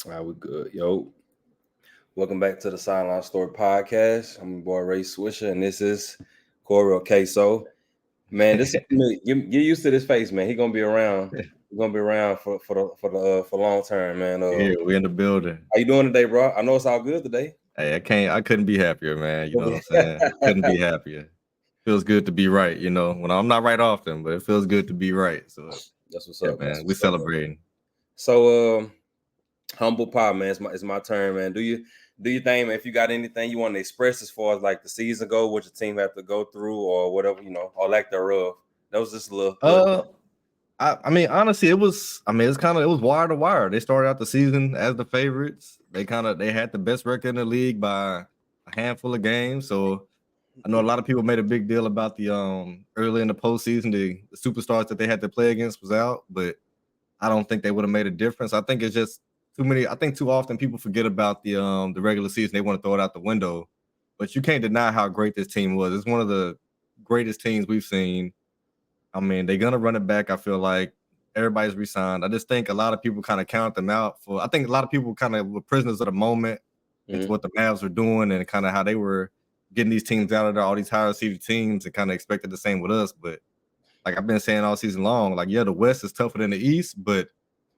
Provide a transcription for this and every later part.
All right, we good. Yo, welcome back to the Sideline Story Podcast. I'm your boy Ray Swisher, and this is Cory okay. So, man, this get used to this face, man. He gonna be around. He's gonna be around for long term, man. Yeah, we in the building. How you doing today, bro? I know it's all good today. Hey, I couldn't be happier, man. You know what I'm saying? Couldn't be happier. Feels good to be right, when I'm not right often, but it feels good to be right. So That's what's yeah, up. That's man, we what's up, bro. celebrating. So, humble pie, man. It's my turn, man. Do you think, man, if you got anything you want to express as far as like the season go, what your team have to go through, or whatever, or lack thereof? That was just a little. Uh I mean, honestly, it was wire to wire. They started out the season as the favorites. They had the best record in the league by a handful of games. So I know a lot of people made a big deal about the early in the postseason, the superstars that they had to play against was out, but I don't think they would have made a difference. I think it's just too many. I think too often people forget about the regular season. They want to throw it out the window, but you can't deny how great this team was. It's one of the greatest teams we've seen. I mean, they're gonna run it back. I feel like everybody's resigned. I just think a lot of people kind of count them out for. I think a lot of people kind of were prisoners of the moment into Mhm. what the Mavs were doing and kind of how they were getting these teams out of there, all these higher seeded teams, and kind of expected the same with us. But like I've been saying all season long, like yeah, the West is tougher than the East, but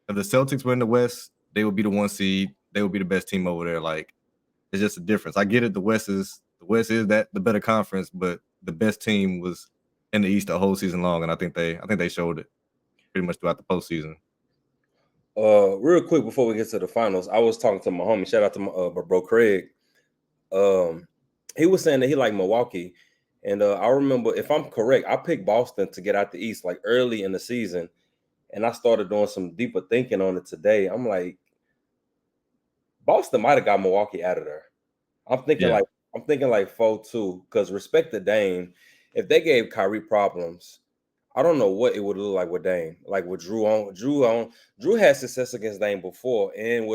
if the Celtics were in the West, they would be the one seed. They would be the best team over there. Like it's just a difference. I get it. The West is that the better conference, but the best team was in the East the whole season long, and I think they showed it pretty much throughout the postseason. Real quick before we get to the finals, I was talking to my homie. Shout out to my bro Craig. Um, he was saying that he liked Milwaukee, and I remember, if I'm correct, I picked Boston to get out the East like early in the season, and I started doing some deeper thinking on it today. I'm like, Boston might have got Milwaukee out of there. I'm thinking Yeah, like I'm thinking like 4-2, because respect to Dame. If they gave Kyrie problems, I don't know what it would look like with Dame. Like with Drew had success against Dame before, and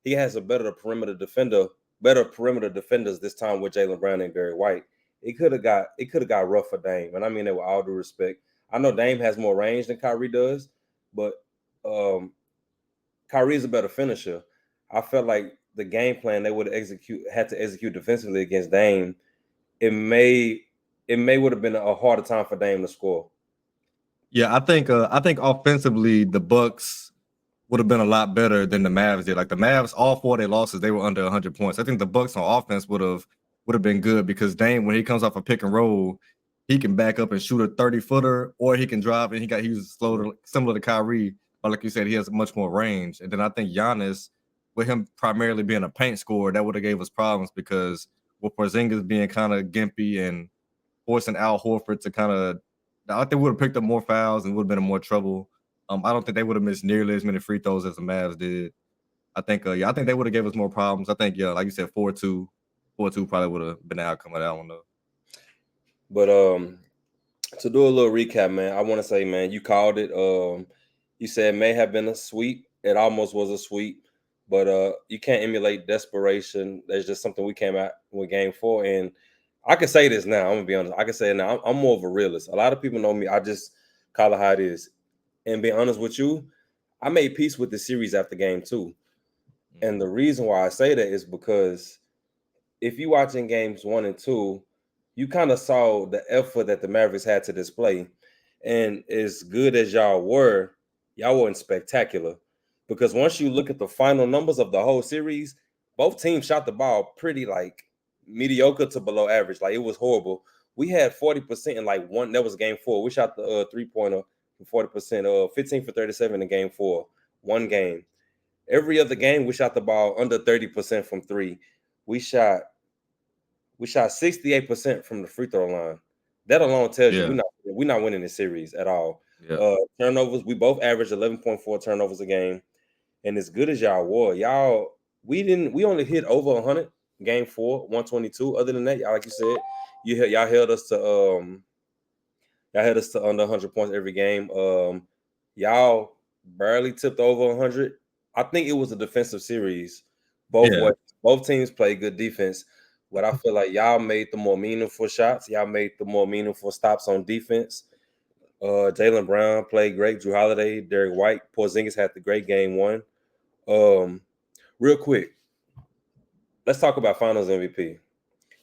he has a better perimeter defenders this time with Jalen Brown and Barry White. It could have got rough for Dame, and I mean that with all due respect. I know Dame has more range than Kyrie does, but um, Kyrie's a better finisher. I felt like the game plan they would had to execute defensively against Dame. It may it may would have been a harder time for Dame to score. yeah. I think offensively the Bucks would have been a lot better than the Mavs did. Like the Mavs, all four of their losses, they were under 100 points. I think the Bucks on offense would have been good because Dame, when he comes off a pick and roll, he can back up and shoot a 30-footer, or he can drive and he's slow similar to Kyrie, but like you said, he has much more range. And then I think Giannis, with him primarily being a paint scorer, that would have gave us problems because with Porzingis being kind of gimpy and forcing Al Horford to kind of, I think would have picked up more fouls and would have been in more trouble. I don't think they would have missed nearly as many free throws as the Mavs did. I think they would have gave us more problems. I think, yeah, like you said, 4-2, 4-2 probably would have been the outcome of that one though. But to do a little recap, man, I want to say, man, you called it. You said it may have been a sweep. It almost was a sweep, but you can't emulate desperation. There's just something we came out with Game 4, and I can say this now. I'm gonna be honest. I can say it now. I'm more of a realist. A lot of people know me. I just call it how it is, and be honest with you, I made peace with the series after Game 2, and the reason why I say that is because if you watching games 1 and 2, you kind of saw the effort that the Mavericks had to display. And as good as y'all weren't spectacular. Because once you look at the final numbers of the whole series, both teams shot the ball pretty like mediocre to below average. Like it was horrible. We had 40% in like one. That was Game 4. We shot the 3-pointer 40%, 15 for 37 in Game 4. One game. Every other game, we shot the ball under 30% from three. We shot we shot 68% from the free throw line. That alone tells you Yeah, we're not winning this series at all. yeah, Turnovers, we both averaged 11.4 turnovers a game. And as good as y'all were, we only hit over 100 Game 4, 122. Other than that, y'all, like you said, y'all held us to under 100 points every game. Y'all barely tipped over 100. I think it was a defensive series. Both yeah, ways. Both teams played good defense. But I feel like y'all made the more meaningful shots. Y'all made the more meaningful stops on defense. Jalen Brown played great. Drew Holiday, Derek White, Porzingis had the great game 1. Um, Real quick, let's talk about Finals MVP.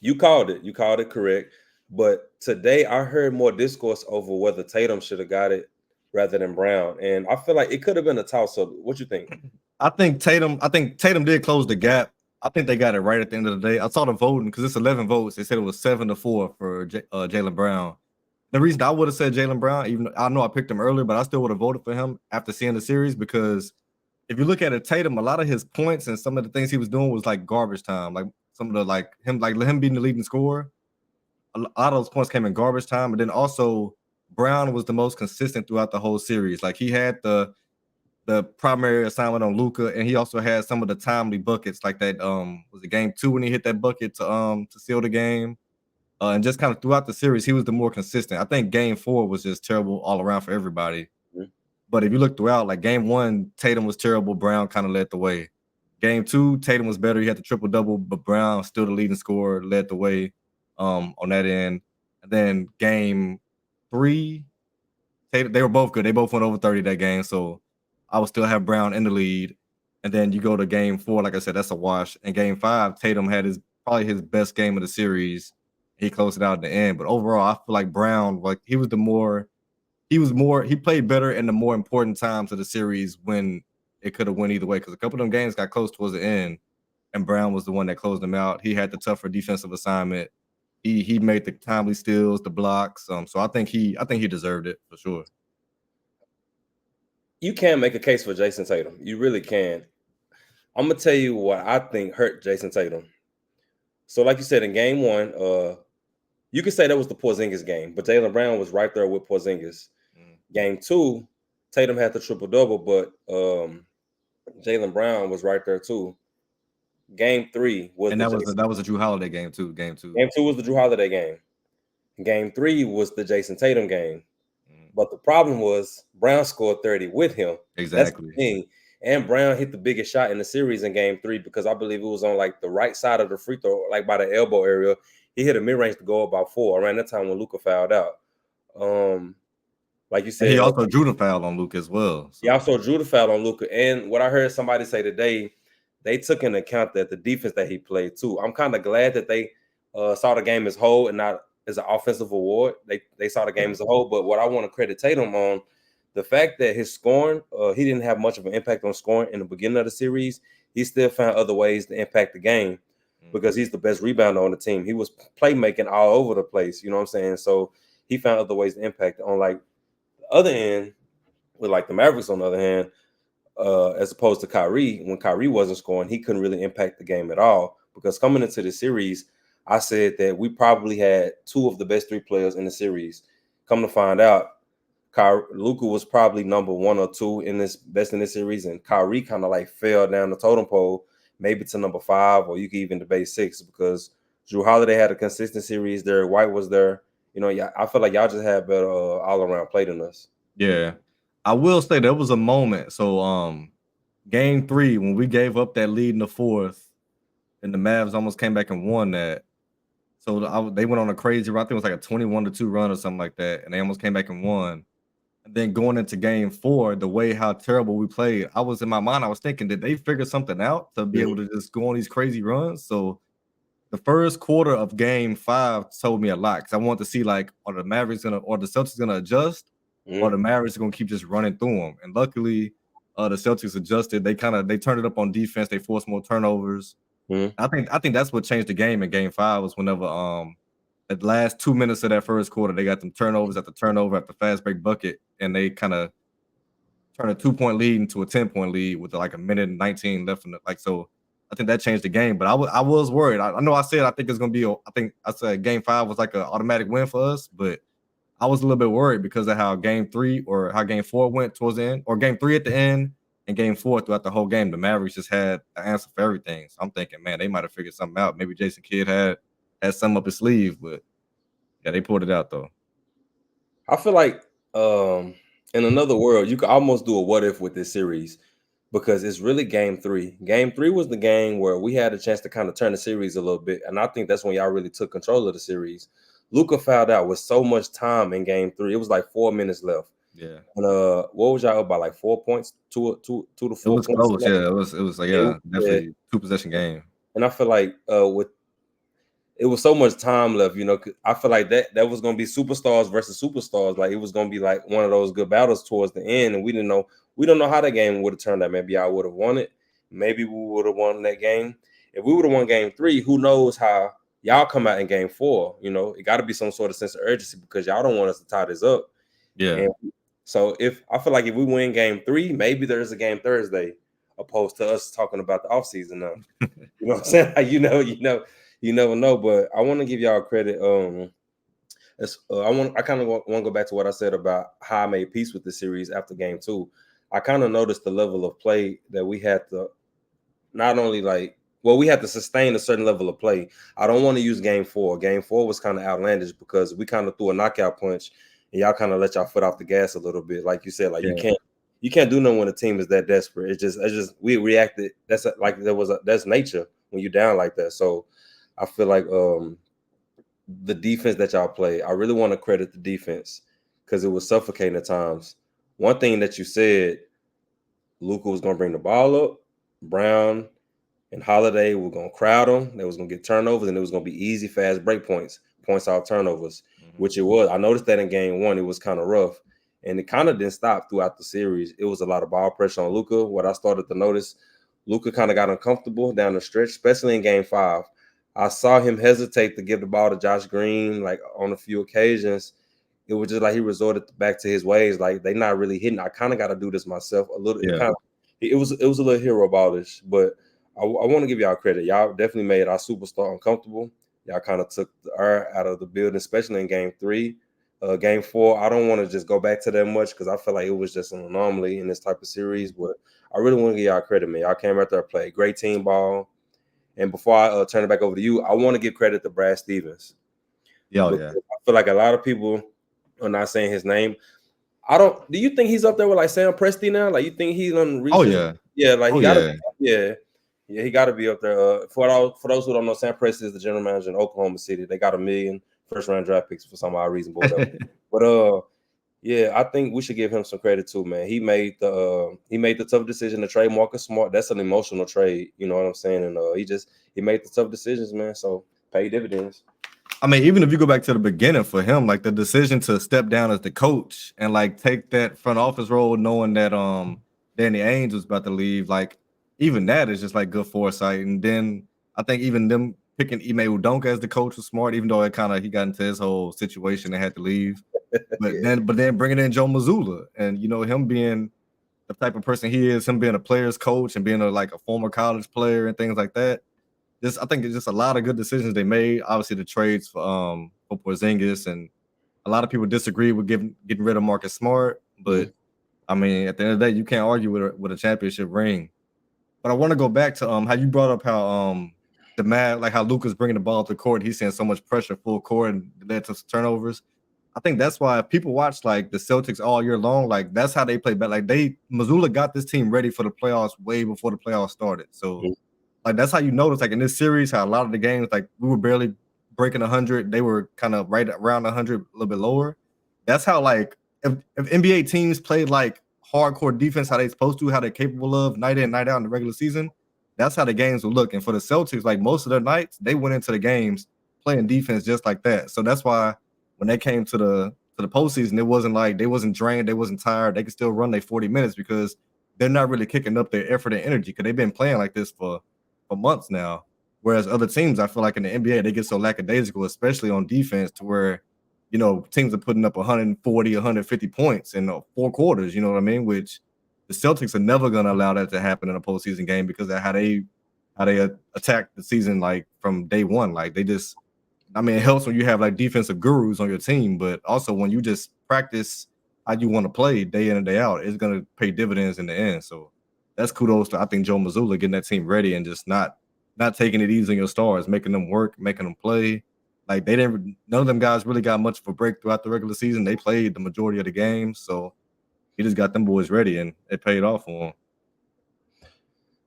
You called it. You called it correct. But today I heard more discourse over whether Tatum should have got it rather than Brown, and I feel like it could have been a toss up. What you think? I think Tatum did close the gap. I think they got it right at the end of the day. I saw the voting because it's 11 votes. They said it was 7-4 for Jaylen Brown. The reason I would have said Jaylen Brown, even though I know I picked him earlier, but I still would have voted for him after seeing the series because if you look at it, Tatum, a lot of his points and some of the things he was doing was like garbage time. Like some of the like him being the leading scorer. A lot of those points came in garbage time, and then also Brown was the most consistent throughout the whole series. Like he had the primary assignment on Luka, and he also had some of the timely buckets, like that. Was it game 2 when he hit that bucket to seal the game? And just kind of throughout the series, he was the more consistent. I think game 4 was just terrible all around for everybody. Mhm. But if you look throughout, like game 1, Tatum was terrible. Brown kind of led the way. Game 2, Tatum was better. He had the triple double, but Brown still the leading scorer, led the way on that end. And then game 3, they were both good. They both went over 30 that game, so I would still have Brown in the lead. And then you go to game 4, like I said, that's a wash. And game 5, Tatum had probably his best game of the series. He closed it out at the end. But overall, I feel like Brown, like he played better in the more important times of the series when it could have went either way. Because a couple of them games got close towards the end, and Brown was the one that closed them out. He had the tougher defensive assignment. He made the timely steals, the blocks. So I think he deserved it for sure. You can make a case for Jason Tatum. You really can. I'm gonna tell you what I think hurt Jason Tatum. So, like you said in game 1, you could say that was the Porzingis game, but Jaylen Brown was right there with Porzingis. Mm. Game 2, Tatum had the triple double, but Jaylen Brown was right there too. Game 3 was And the that was a Drew Holiday game too. Game 2. Game 2 was the Drew Holiday game. Game 3 was the Jason Tatum game. Mm. But the problem was Brown scored 30 with him. That's the Exactly. thing. And Brown hit the biggest shot in the series in game 3 because I believe it was on like the right side of the free throw, like by the elbow area. He hit a mid-range to go about 4 around that time when Luka fouled out. Like you And he said, also drew the foul on Luke as well. he So also drew the foul on Luka. And what I heard somebody say today, they took into account that the defense that he played too. I'm kind of glad that they saw the game as whole and not as an offensive award. They saw the game as a whole. But what I want to credit Tatum on, the fact that his scoring, he didn't have much of an impact on scoring in the beginning of the series. He still found other ways to impact the game because he's the best rebounder on the team. He was playmaking all over the place. You know what I'm saying? So he found other ways to impact on like the other end with like the Mavericks on the other hand, as opposed to Kyrie. When Kyrie wasn't scoring, he couldn't really impact the game at all because coming into the series, I said that we probably had 2 of the best 3 players in the series. Come to find out, Luka was probably number 1 or 2 in this best in this series, and Kyrie kind of like fell down the totem pole, maybe to number 5, or you could even debate 6 because Drew Holiday had a consistent series. Derek White was there. You know, yeah, I feel like y'all just had better all around play than us. yeah, I will say there was a moment. So game 3 when we gave up that lead in the fourth, and the Mavs almost came back and won that. So they went on a crazy run. I think it was like a 21-2 run or something like that, and they almost came back and won. And then going into game 4, the way how terrible we played, I was in my mind, I was thinking, did they figure something out to be able to just go on these crazy runs? So the first quarter of game 5 told me a lot because I wanted to see like, are the Mavericks or the Celtics gonna adjust, or the Mavericks are gonna keep just running through them? And luckily, the Celtics adjusted. They turned it up on defense. They forced more turnovers. I think that's what changed the game in game 5 was whenever at the last 2 minutes of that first quarter, they got them turnovers at the turnover at the fast break bucket, and they kind of turned a 2-point lead into a 10-point lead with like a minute and 19 left in the so I think that changed the game. But I was worried. I know I said I think it's gonna be I think I said game 5 was like an automatic win for us, but I was a little bit worried because of how game 3 or how game 4 went towards the end, or game 3 at the end and game 4 throughout the whole game. The Mavericks just had an answer for everything. So I'm thinking, man, they might have figured something out. Maybe Jason Kidd had some up his sleeve, but yeah, they pulled it out though. I feel like in another world, you could almost do a what if with this series because it's really game 3. Game 3 was the game where we had a chance to kind of turn the series a little bit. And I think that's when y'all really took control of the series. Luka fouled out with so much time in game 3. It was like 4 minutes left. Yeah. And what was y'all up by, like 4 points, two to It 4 was points? close, yeah, it was like, Yeah, yeah, yeah. definitely 2 possession game. And I feel like with it was so much time left, you know. I feel like that was gonna be superstars versus superstars. Like it was gonna be like one of those good battles towards the end, and we don't know how that game would have turned out. Maybe I would have won it. Maybe we would have won that game. If we would have won game 3, who knows how y'all come out in game 4? You know, it got to be some sort of sense of urgency because y'all don't want us to tie this up. Yeah. And so if I feel like if we win game 3, maybe there's a game Thursday, opposed to us talking about the offseason now. You know what I'm saying? Like, you never know. But I want to give y'all credit. I kind of want to go back to what I said about how I made peace with the series after game 2. I kind of noticed the level of play that we had to not only we had to sustain a certain level of play. I don't want to use game 4. Game 4 was kind of outlandish because we kind of threw a knockout punch and y'all kind of let y'all foot off the gas a little bit. Like you said, like Yeah. you can't do nothing when a team is that desperate. It's just we reacted. That's nature when you're down like that. So I feel like the defense that y'all play, I really want to credit the defense because it was suffocating at times. One thing that you said, Luka was gonna bring the ball up, Brown and Holiday were gonna crowd them. They was gonna get turnovers, and it was gonna be easy, fast break points off turnovers, which it was. I noticed that in game 1, it was kind of rough, and it kind of didn't stop throughout the series. It was a lot of ball pressure on Luka. What I started to notice, Luka kind of got uncomfortable down the stretch, especially in game 5. I saw him hesitate to give the ball to Josh Green, like on a few occasions. It was just like he resorted back to his ways. Like they not really hitting. I kind of got to do this myself a little. Yeah. It was a little hero ballish, but I want to give y'all credit. Y'all definitely made our superstar uncomfortable. Y'all kind of took the air out of the building, especially in game 3. Game 4, I don't want to just go back to that much because I feel like it was just an anomaly in this type of series. But I really want to give y'all credit, man. Y'all came out there and played great team ball. And before I turn it back over to you, I want to give credit to Brad Stevens. Yeah, Because yeah. I feel like a lot of people are not saying his name. I don't. Do you think he's up there with like Sam Presti now? Like you think he's gonna reach Oh, his? yeah. Yeah, like Oh, he got to. yeah. Yeah, yeah, he got to be up there. For those who don't know, Sam Presti is the general manager in Oklahoma City. They got 1 million first-round draft picks for some odd reason, but whatever. But yeah, I think we should give him some credit too, man. He made the tough decision to trade Marcus Smart. That's an emotional trade, you know what I'm saying? And he made the tough decisions, man. So pay dividends. I mean, even if you go back to the beginning for him, like the decision to step down as the coach and like take that front office role, knowing that Danny Ainge was about to leave, like even that is just like good foresight. And then I think even them picking Ime Udonka as the coach was smart, even though he got into his whole situation and had to leave. But Yeah. then bringing in Joe Mazzulla and him being the type of person he is, him being a player's coach and being a former college player and things like that. I think it's just a lot of good decisions they made. Obviously, the trades for Porzingis, and a lot of people disagree with getting rid of Marcus Smart. But I mean, at the end of the day, you can't argue with a championship ring. But I want to go back to how you brought up how the Mavs, like how Luka's bringing the ball up the court, he's seeing so much pressure full court and led to some turnovers. I think that's why people watch like the Celtics all year long. Like that's how they play back. Like Mazzulla got this team ready for the playoffs way before the playoffs started. So like that's how you notice, like in this series, how a lot of the games, like we were barely breaking 100, they were kind of right around 100, a little bit lower. That's how like if NBA teams played like hardcore defense, how they supposed to, how they're capable of night in, night out in the regular season, that's how the games will look. And for the Celtics, like most of their nights, they went into the games playing defense just like that. So that's why when they came to the postseason, it wasn't like they wasn't drained, they wasn't tired, they could still run their 40 minutes because they're not really kicking up their effort and energy because they've been playing like this for months now. Whereas other teams, I feel like in the NBA, they get so lackadaisical, especially on defense, to where, teams are putting up 140, 150 points in 4 quarters, you know what I mean? Which the Celtics are never going to allow that to happen in a postseason game because of how they attack the season, like from day one. Like they just, I mean, it helps when you have like defensive gurus on your team, but also when you just practice how you want to play day in and day out, it's going to pay dividends in the end. So that's kudos to, I think, Joe Mazzulla getting that team ready and just not taking it easy on your stars, making them work, making them play. Like none of them guys really got much of a break throughout the regular season. They played the majority of the games, so he just got them boys ready, and it paid off for him.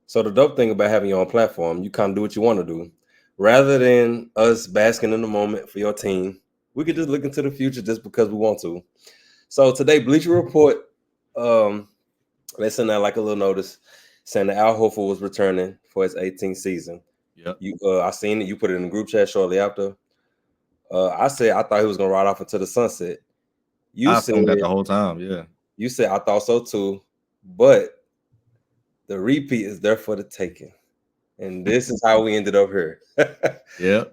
So the dope thing about having your own platform, you kind of do what you want to do. Rather than us basking in the moment for your team, we could just look into the future just because we want to. So today, Bleacher Report, they sent out like a little notice saying that Al Horford was returning for his 18th season. Yep. I seen it. You put it in the group chat shortly after. I said I thought he was gonna ride off into the sunset. You I said assumed that the whole time. Yeah. I thought so too, but the repeat is there for the taking, and this is how we ended up here. Yeah.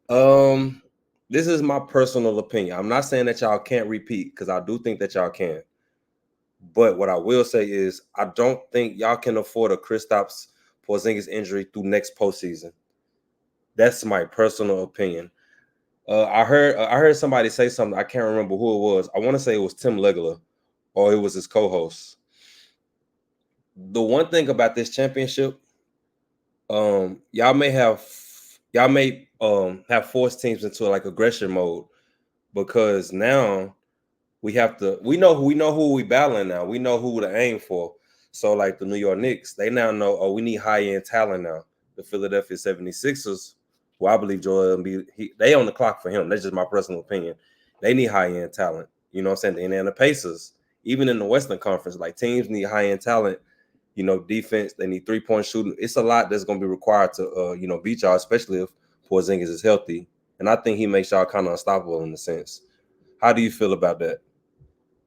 um, this is my personal opinion. I'm not saying that y'all can't repeat because I do think that y'all can. But what I will say is, I don't think y'all can afford a Kristaps Porzingis injury through next postseason. That's my personal opinion. I heard somebody say something. I can't remember who it was. I want to say it was Tim Legler, or it was his co-host. The one thing about this championship, y'all may have forced teams into like aggression mode because now we know who we battling now. We know who to aim for. So like the New York Knicks, they now know, we need high-end talent now. The Philadelphia 76ers, who I believe Joel Embiid, they on the clock for him. That's just my personal opinion. They need high-end talent. You know what I'm saying? And then the Pacers, even in the Western Conference, like teams need high-end talent, defense, they need three-point shooting. It's a lot that's gonna be required to beat y'all, especially if Porzingis is healthy. And I think he makes y'all kind of unstoppable in a sense. How do you feel about that?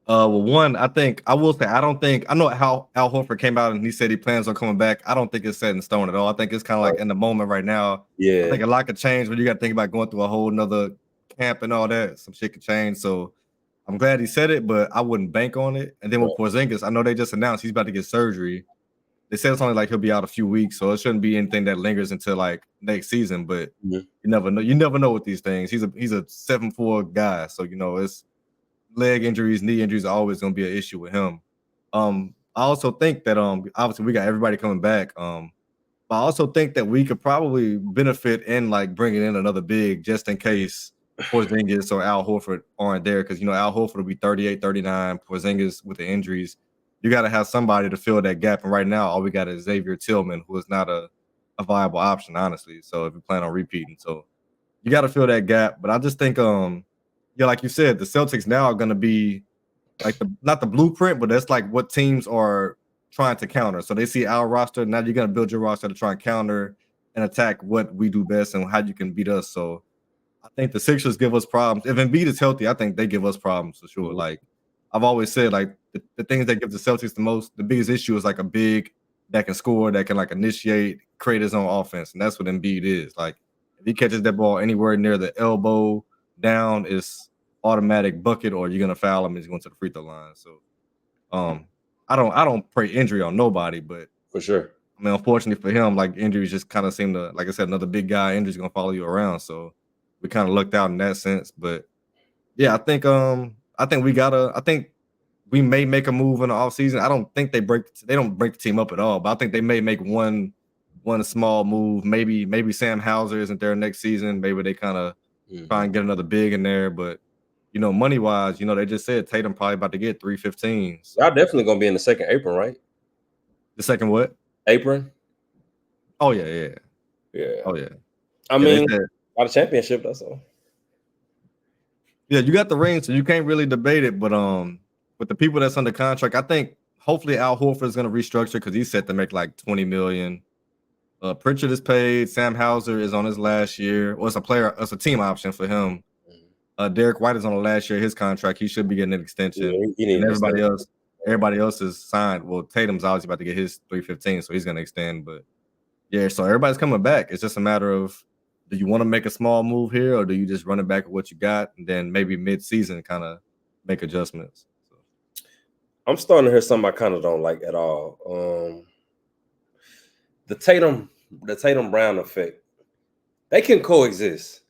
Well, one, I think I will say I know how Al Horford came out and he said he plans on coming back. I don't think it's set in stone at all. I think it's kind of like Right. in the moment right now. I Yeah. think a lot could change when you got to think about going through a whole nother camp and all that. Some shit could change. So I'm glad he said it, but I wouldn't bank on it. And then with Right. Porzingis, I know they just announced he's about to get surgery. They said it's only like he'll be out a few weeks, so it shouldn't be anything that lingers until like next season. But Mhm. you never know. You never know with these things. He's a 7'4" guy, so it's leg injuries, knee injuries are always going to be an issue with him. I also think that obviously we got everybody coming back. But I also think that we could probably benefit in like bringing in another big just in case Porzingis or Al Horford aren't there because Al Horford will be 38, 39. Porzingis with the injuries, you got to have somebody to fill that gap. And right now, all we got is Xavier Tillman, who is not a viable option, honestly. So if you plan on repeating, so you got to fill that gap. But I just think, yeah, like you said, the Celtics now are going to be like not the blueprint, but that's like what teams are trying to counter. So they see our roster. Now you're going to build your roster to try and counter and attack what we do best and how you can beat us. So I think the Sixers give us problems. If Embiid is healthy, I think they give us problems for sure. Mhm. Like I've always said, like the things that give the Celtics the biggest issue is like a big that can score, that can like initiate, create his own offense. And that's what Embiid is. Like if he catches that ball anywhere near the elbow down, it's automatic bucket or you're gonna foul him and he's going to the free throw line. So I don't pray injury on nobody, but For sure. I mean, unfortunately for him, like injuries just kind of seem to, like I said, another big guy injury's gonna follow you around. So we kind of lucked out in that sense. But yeah, I think we may make a move in the offseason. I don't think they don't break the team up at all, but I think they may make one small move. Maybe Sam Hauser isn't there next season. Maybe they kind of try Mhm. and get another big in there. But money wise, they just said Tatum probably about to get 315. Y'all So definitely gonna be in the second apron, right? the second what? Apron. Oh yeah, yeah. Yeah. Oh yeah. I Yeah, they mean, said by the championship. That's all. yeah, you got the ring, so you can't really debate it. But with the people that's under contract, I think hopefully Al Horford is gonna restructure because he's set to make like 20 million. Pritchard is paid. Sam Hauser is on his last year. Well, it's a team option for him. Mhm. Derek White is on the last year of his contract. He should be getting an extension. Yeah, he need And an extension. everybody else is signed. Well, Tatum's obviously about to get his 315, so he's gonna extend. But yeah, so everybody's coming back. It's just a matter of do you want to make a small move here or do you just run it back with what you got and then maybe mid-season kind of make adjustments? So I'm starting to hear something I kind of don't like at all. The Tatum Brown effect. They can coexist.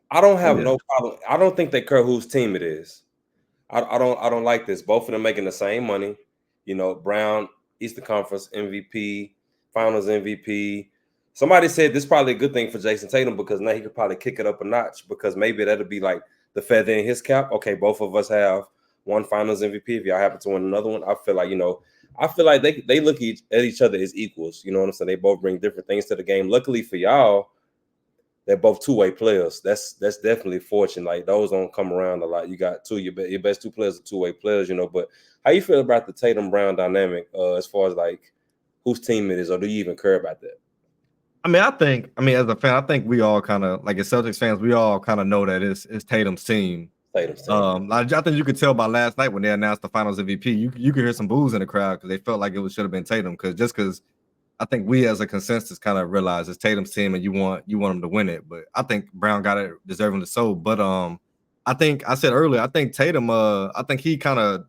I don't oh have yeah. no problem. I don't think they care whose team it is. I don't like this. Both of them making the same money. Brown, Eastern Conference MVP, Finals MVP. Somebody said this is probably a good thing for Jason Tatum because now he could probably kick it up a notch because maybe that'll be like the feather in his cap. Okay, both of us have one Finals MVP. If y'all happen to win another one, I feel like they look at each other as equals. You know what I'm saying? They both bring different things to the game. Luckily for y'all, they're both two-way players. That's definitely fortune. Like those don't come around a lot. You got your best two players are two-way players, you know. But how you feel about the Tatum Brown dynamic as far as like whose team it is, or do you even care about that? I mean, as a fan, I think we all kind of like as Celtics fans, we all kind of know that it's Tatum's team. Tatum's team. I think you could tell by last night when they announced the Finals MVP, you could hear some boos in the crowd because they felt like it should have been Tatum because I think we as a consensus kind of realize it's Tatum's team and you want him to win it. But I think Brown got it deservingly so. But I think I said earlier, I think Tatum I think he kind of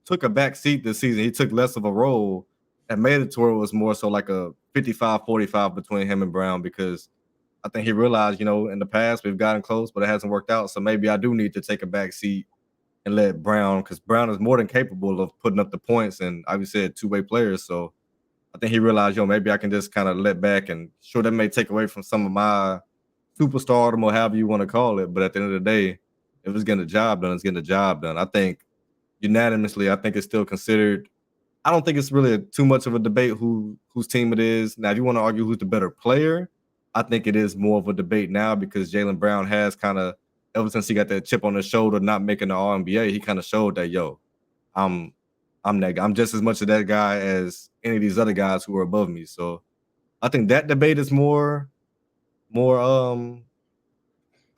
took a back seat this season. He took less of a role and made it to where it was more so like a 55-45 between him and Brown because I think he realized, in the past we've gotten close, but it hasn't worked out. So maybe I do need to take a back seat and let Brown, because Brown is more than capable of putting up the points and obviously two-way players. So I think he realized, maybe I can just kind of let back and sure that may take away from some of my superstardom or however you want to call it. But at the end of the day, if it's getting the job done, it's getting the job done. I think unanimously, I think it's still considered. I don't think it's really too much of a debate whose team it is. Now, if you want to argue who's the better player, I think it is more of a debate now because Jaylen Brown has kind of, ever since he got that chip on his shoulder, not making the All NBA, he kind of showed that, I'm that guy. I'm just as much of that guy as any of these other guys who are above me. So I think that debate is more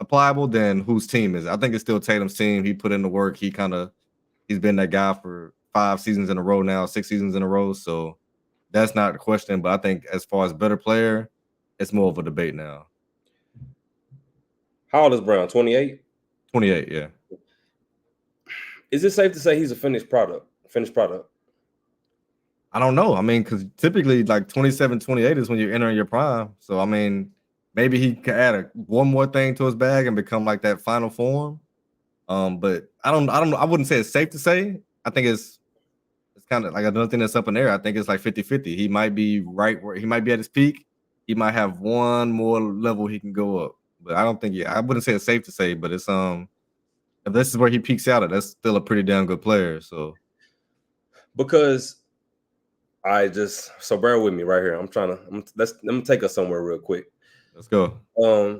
applicable than whose team is. I think it's still Tatum's team. He put in the work. He's been that guy for 5 seasons in a row now, 6 seasons in a row. So that's not the question. But I think as far as better player, it's more of a debate now. How old is Brown? 28? 28, yeah. Is it safe to say he's a finished product? I don't know. I mean, because typically like 27, 28 is when you're entering your prime. So, I mean, maybe he could add one more thing to his bag and become like that final form. But I wouldn't say it's safe to say. I think it's kind of like another thing that's up in there. I think it's like 50-50. He might be right where he might be at his peak. He might have one more level he can go up. But I don't think, I wouldn't say it's safe to say, but it's if this is where he peaks out at, that's still a pretty damn good player. So Because so bear with me right here. Let me take us somewhere real quick. let's go.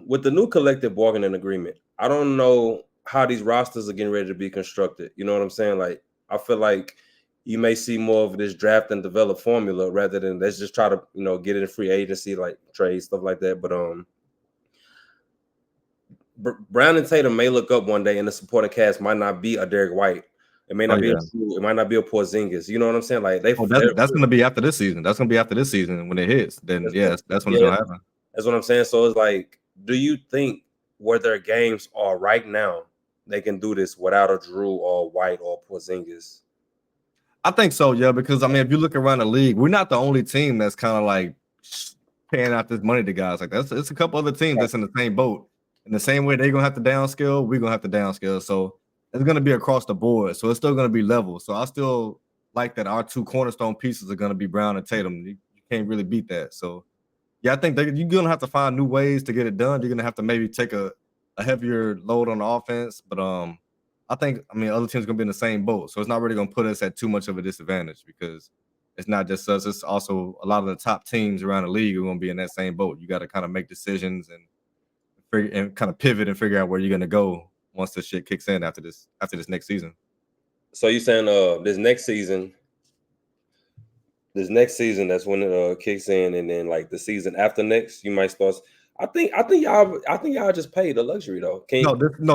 With the new collective bargaining agreement, I don't know how these rosters are getting ready to be constructed. You know what I'm saying? Like, I feel like you may see more of this draft and develop formula rather than let's just try to, get in free agency, like trade stuff like that. But Brown and Tatum may look up one day and the supporting cast might not be a Derek White. It may not be it might not be a Porzingis. You know what I'm saying? Like that's going to be after this season. That's going to be after this season when it hits. Then that's when it's going to happen. That's what I'm saying. So it's like, do you think where their games are right now, they can do this without a Drew or White or Porzingis? I think so, yeah. Because I mean, if you look around the league, we're not the only team that's kind of like paying out this money to guys like that. It's a couple other teams that's in the same boat. In the same way they're gonna have to downscale, we're gonna have to downscale. So it's gonna be across the board. So it's still gonna be level. So I still like that our 2 cornerstone pieces are gonna be Brown and Tatum. You can't really beat that. So yeah, I think you're gonna have to find new ways to get it done. You're gonna have to maybe take a heavier load on the offense. But I think other teams are gonna be in the same boat. So it's not really gonna put us at too much of a disadvantage because it's not just us, it's also a lot of the top teams around the league are gonna be in that same boat. You gotta kind of make decisions and kind of pivot and figure out where you're gonna go once this shit kicks in after this next season. So you saying this next season, that's when it kicks in, and then like the season after next, you might start. I think y'all just paid the luxury though.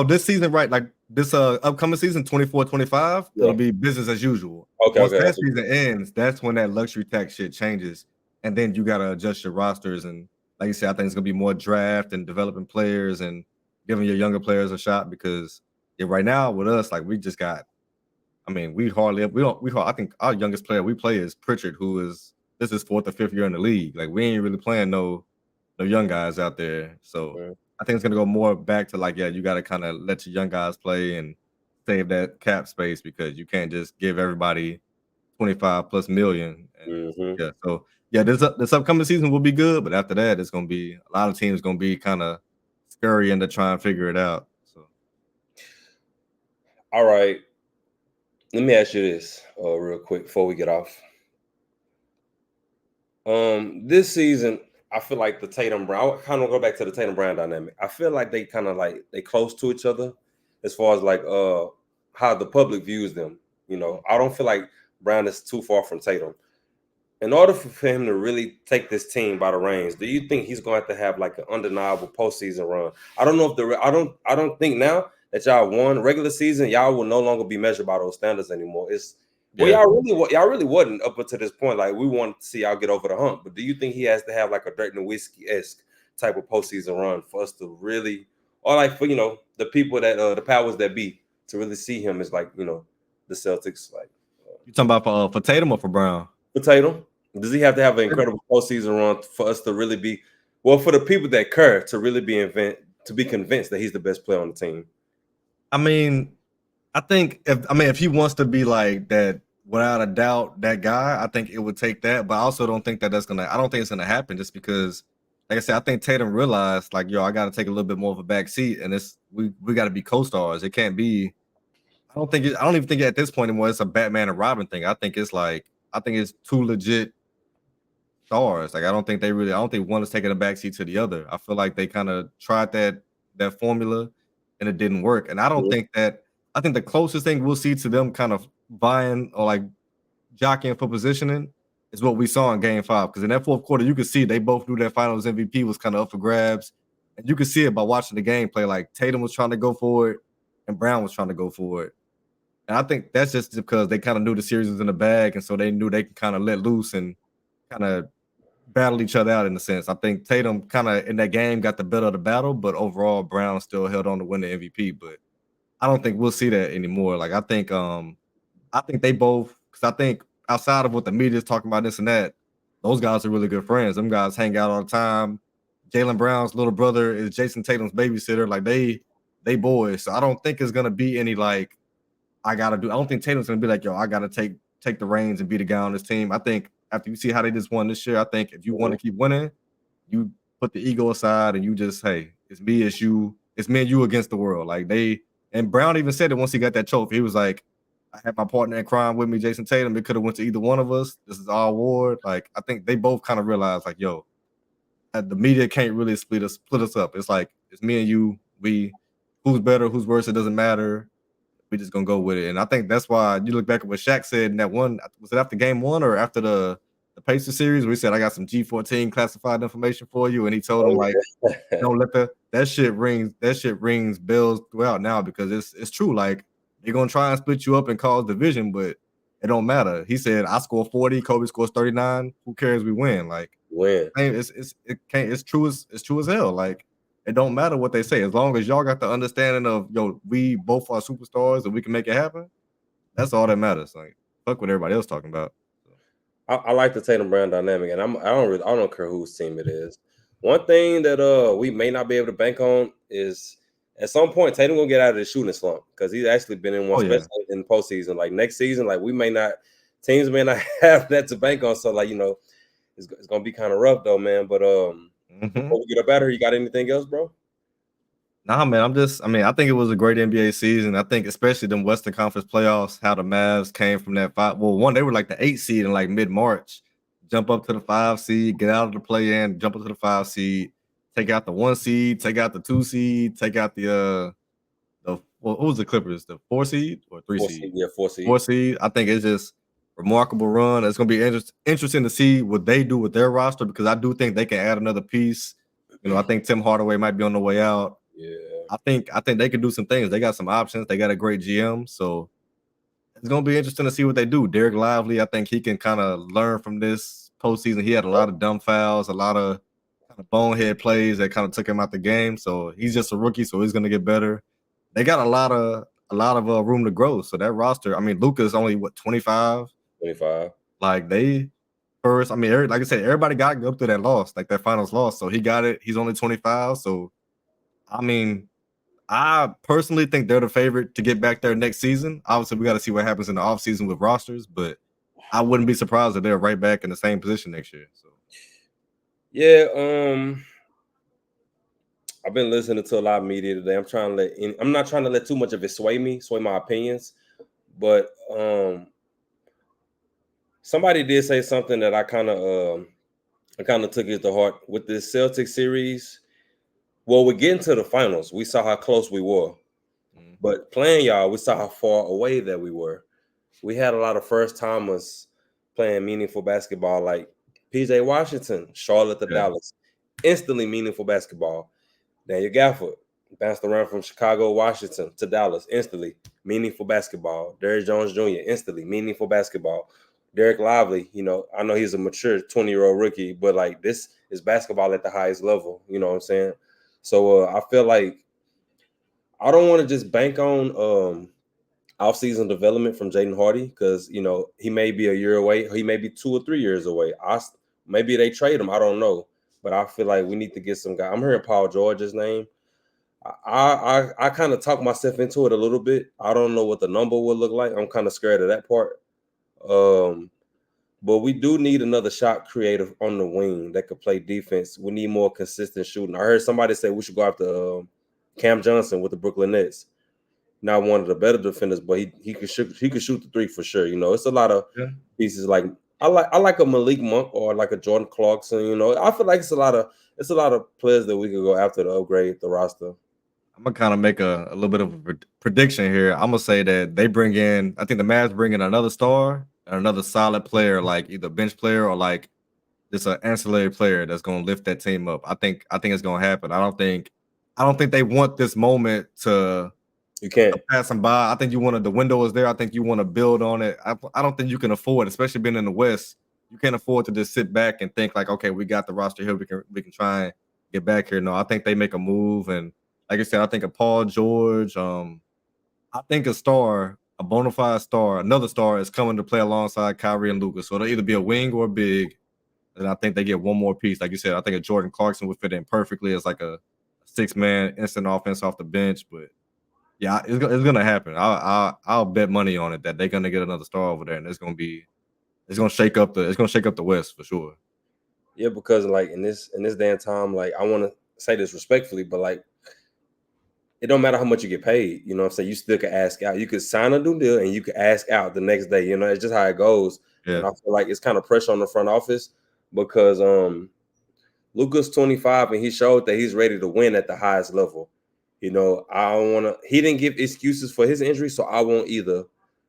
This season, right? Like this upcoming season, 24-25, it'll be business as usual. Once that season ends, that's when that luxury tax shit changes, and then you gotta adjust your rosters. And like you said, I think it's gonna be more draft and developing players and giving your younger players a shot because right now with us, like we just got. I mean, I think our youngest player we play is Pritchard, this is 4th or 5th year in the league. Like we ain't really playing no young guys out there. So I think it's gonna go more back to like, you gotta kind of let your young guys play and save that cap space because you can't just give everybody 25+ million. And this upcoming season will be good, but after that, it's gonna be a lot of teams gonna be kind of scurrying to try and figure it out. So all right. Let me ask you this real quick before we get off. This season, I feel like the Tatum Brown. I kind of go back to the Tatum Brown dynamic. I feel like they kind of like they close to each other as far as like how the public views them. You know, I don't feel like Brown is too far from Tatum. In order for him to really take this team by the reins, do you think he's going to have like an undeniable postseason run? I don't know if I don't think now that y'all won regular season, y'all will no longer be measured by those standards anymore. It's well, Yeah. y'all really wasn't up until this point. Like we wanted to see y'all get over the hump, but do you think he has to have like a Dirk Nowitzki esque type of postseason run for us to really, or like for the people that the powers that be to really see him as like the Celtics like You talking about for Tatum or for Brown? Tatum? Does he have to have an incredible postseason run for us to really be for the people that care to really be convinced that he's the best player on the team? I mean, I think if he wants to be like that without a doubt that guy, I think it would take that. But I also don't think that I don't think it's gonna happen just because, like I said, I think Tatum realized like, yo, I got to take a little bit more of a back seat, and we got to be co-stars. It can't be. I don't even think at this point anymore it's a Batman and Robin thing. I think it's two legit stars. Like I don't think one is taking a backseat to the other. I feel like they kind of tried that formula and it didn't work. And Mhm. I think the closest thing we'll see to them kind of vying or like jockeying for positioning is what we saw in game 5. Because in that fourth quarter, you could see they both knew their finals MVP was kind of up for grabs. And you could see it by watching the game play. Like Tatum was trying to go for it and Brown was trying to go for it. And I think that's just because they kind of knew the series was in the bag. And so they knew they could kind of let loose and kind of battle each other out in a sense. I think Tatum kind of in that game got the better of the battle, but overall Brown still held on to win the MVP. But I don't think we'll see that anymore. Like I think they both because I think outside of what the media is talking about this and that, those guys are really good friends. Them guys hang out all the time. Jaylen Brown's little brother is Jason Tatum's babysitter. Like they boys. So I don't think it's gonna be any like I gotta do. I don't think Tatum's gonna be like, yo, I gotta take the reins and be the guy on this team. I think after you see how they just won this year, I think if you want to keep winning, you put the ego aside and you just, hey, it's me and you against the world. Like and Brown even said it once he got that trophy. He was like, I had my partner in crime with me, Jason Tatum. It could have went to either one of us. This is our award. Like I think they both kind of realized, like, yo, the media can't really split us up. It's like it's me and you. Who's better, who's worse, it doesn't matter. We just gonna go with it. And I think that's why you look back at what Shaq said in that one. Was it after game 1 or after the Pacers series where he said, I got some G14 classified information for you? And he told him, like, Oh don't let that shit rings bells throughout now because it's true. Like, they're gonna try and split you up and cause division, but it don't matter. He said, I score 40, Kobe scores 39. Who cares? We win. Like, Win. hey, it's true as hell. Like, it don't matter what they say. As long as y'all got the understanding of, yo, we both are superstars and we can make it happen, that's all that matters. Like, fuck what everybody else talking about. So, I like the Tatum Brown dynamic, and I don't care whose team it is. One thing that we may not be able to bank on is at some point Tatum gonna get out of the shooting slump because he's actually been in one, oh yeah. especially in postseason. Like next season, like we may not teams may not have that to bank on. So like it's gonna be kind of rough though, man. But Mhm. before we get up out of here, you got anything else, bro? Nah, man, I mean, I think it was a great NBA season. I think especially them Western Conference playoffs, how the Mavs came from that five. Well, one, they were like the 8 seed in like mid-March, jump up to the 5 seed, get out of the play-in, jump up to the 5 seed, take out the 1 seed, take out the 2 seed, take out what was the Clippers? The 4 seed or 3 Four seed? seed, yeah, four 4 seed. seed. I think it's just remarkable run. It's gonna be interesting to see what they do with their roster because I do think they can add another piece. You know, I think Tim Hardaway might be on the way out. Yeah, I think they can do some things. They got some options. They got a great GM, so it's gonna be interesting to see what they do. Derek Lively, I think he can kind of learn from this postseason. He had a lot of dumb fouls, a lot of kind of bonehead plays that kind of took him out the game. So he's just a rookie, so he's gonna get better. They got a lot of room to grow. So that roster, I mean, Luka's only what 25. 25. Like they first, I mean, like I said, everybody got to go up to that loss, like that finals loss. So he got it. He's only 25. So I mean, I personally think they're the favorite to get back there next season. Obviously, we got to see what happens in the offseason with rosters, but I wouldn't be surprised if they're right back in the same position next year. So, Yeah, I've been listening to a lot of media today. I'm not trying to let too much of it sway my opinions. But somebody did say something that I kind of I kind of took it to heart with this Celtic series. Well, we get into the finals. We saw how close we were, Mm, but playing y'all, we saw how far away that we were. We had a lot of first timers playing meaningful basketball, like PJ Washington, Charlotte to yeah, Dallas, instantly meaningful basketball. Daniel Gafford bounced around from Chicago, Washington to Dallas, instantly meaningful basketball. Derrick Jones Jr., instantly meaningful basketball. Derek Lively, I know he's a mature 20-year-old rookie, but like this is basketball at the highest level. You know what I'm saying? So I feel like I don't want to just bank on off-season development from Jaden Hardy because he may be a year away, he may be 2 or 3 years away. Maybe they trade him. I don't know, but I feel like we need to get some guy. I'm hearing Paul George's name. I kind of talked myself into it a little bit. I don't know what the number would look like. I'm kind of scared of that part. Um, but we do need another shot creative on the wing that could play defense. We need more consistent shooting. I heard somebody say we should go after Cam Johnson with the Brooklyn Nets. Not one of the better defenders, but he could shoot the three for sure. It's a lot of yeah. pieces like I like a Malik Monk or like a Jordan Clarkson. I feel like it's a lot of players that we could go after to upgrade the roster. I'm gonna kind of make a little bit of a prediction here. I'm gonna say that they bring in. I think the Mavs bring in another star and another solid player, like either bench player or like just an ancillary player that's gonna lift that team up. I think it's gonna happen. I don't think they want this moment You to can't. pass them by. I think you wanted the window is there. I think you want to build on it. I don't think you can afford, especially being in the West. You can't afford to just sit back and think like, okay, we got the roster here. We can try and get back here. No, I think they make a move, and like I said, I think a Paul George. I think a star, a bona fide star, another star is coming to play alongside Kyrie and Lucas. So it'll either be a wing or a big. And I think they get one more piece. Like you said, I think a Jordan Clarkson would fit in perfectly as like a six-man instant offense off the bench. But yeah, it's gonna happen. I'll bet money on it that they're gonna get another star over there, and it's gonna shake up the West for sure. Yeah, because like in this day and time, like I want to say this respectfully, but like it don't matter how much you get paid. You know what I'm saying? You still can ask out. You could sign a new deal and you could ask out the next day. It's just how it goes. And Yeah, I feel like it's kind of pressure on the front office because Luca's 25 and he showed that he's ready to win at the highest level. I don't want to. He didn't give excuses for his injury, so I won't either.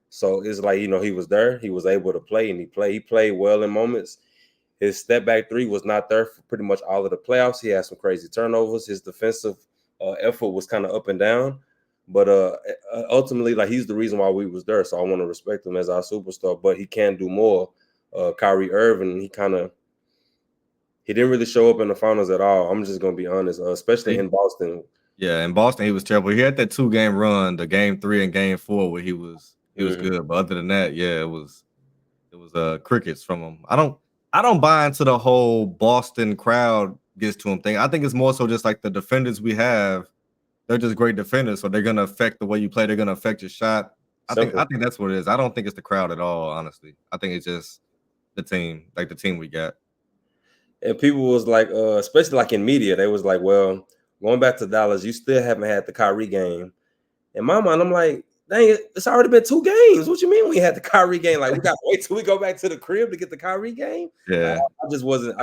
So it's like he was there, he was able to play, and he played well in moments. His step back three was not there for pretty much all of the playoffs. He had some crazy turnovers. His defensive effort was kind of up and down, but ultimately, like he's the reason why we was there. So I want to respect him as our superstar, but he can do more. Kyrie Irving, he didn't really show up in the finals at all. I'm just gonna be honest, especially he, in Boston. yeah. In Boston, he was terrible. He had that 2 game run, the game 3 and game 4, where he was Mhm. good. But other than that, yeah, it was crickets from him. I don't buy into the whole Boston crowd gets to him thing. I think it's more so just like the defenders we have. They're just great defenders, so they're gonna affect the way you play. They're gonna affect your shot. I think I Simple. think that's what it is. I don't think it's the crowd at all, honestly. I think it's just the team, like the team we got. And people was like, especially like in media, they was like, well, going back to Dallas, you still haven't had the Kyrie game. In my mind, I'm like, dang it, it's already been 2 games. What you mean we had the Kyrie game? Like we got to wait till we go back to the crib to get the Kyrie game? Like Yeah. I just wasn't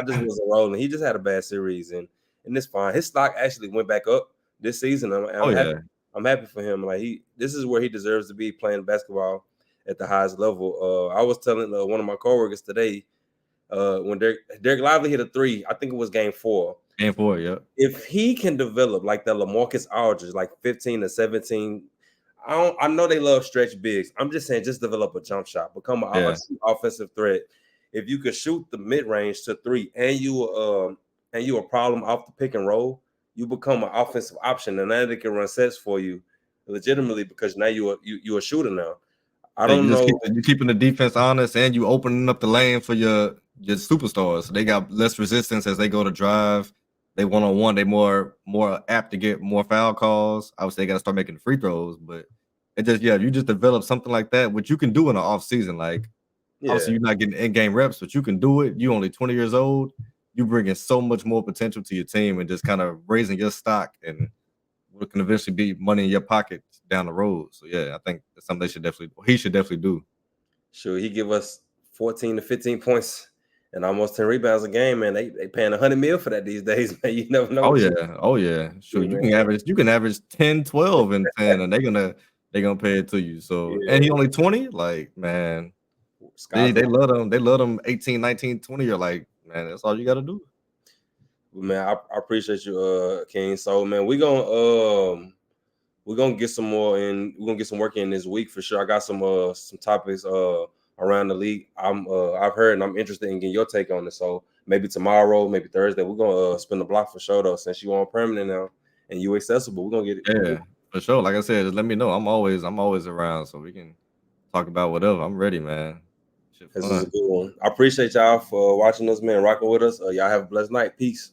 rolling. He just had a bad series and it's fine. His stock actually went back up this season. I'm Oh happy. yeah. I'm happy for him. Like this is where he deserves to be playing basketball at the highest level. I was telling one of my coworkers today, when Derek Lively hit a three, I think it was game 4. Game 4, yep. If he can develop like the LaMarcus Aldridge, like 15 to 17, I know they love stretch bigs. I'm just saying, just develop a jump shot, become a Yeah. true offensive threat. If you could shoot the mid range to three, and you a problem off the pick and roll, you become an offensive option, and now they can run sets for you legitimately because now you a shooter now. I Yeah, you don't just know. you keeping the defense honest and you opening up the lane for your superstars. So they got less resistance as they go to drive. They one on one, they more apt to get more foul calls. Obviously, they gotta start making free throws, but it just yeah, you just develop something like that, which you can do in the off season. Like obviously Yeah, you're not getting in-game reps, but you can do it. You only 20 years old. You bringing so much more potential to your team and just kind of raising your stock and what can eventually be money in your pocket down the road. So yeah, I think that's something he should definitely do. sure. He give us 14 to 15 points and almost 10 rebounds a game, man. They paying 100 mil for that these days, man. You never know Oh what you yeah, oh yeah. do, Shoot, man. you can average 10, 12, and 10, and they gonna pay it to you. So, and he Yeah, only 20, like, man, sky's the they love them 18, 19, 20. You're like, man, that's all you gotta do. man. I appreciate you, King. So, man, we're gonna get some more in. We're gonna get some work in this week for sure. I got some topics around the league. I've heard and I'm interested in getting your take on it. So maybe tomorrow, maybe Thursday, we're gonna spin the block for sure though. Since you on permanent now and you accessible, we're gonna get it. Yeah, for sure. Like I said, just let me know. I'm always around, so we can talk about whatever. I'm ready, man. Shit This is a fun. good one. I appreciate y'all for watching us, man, rocking with us. Y'all have a blessed night. Peace.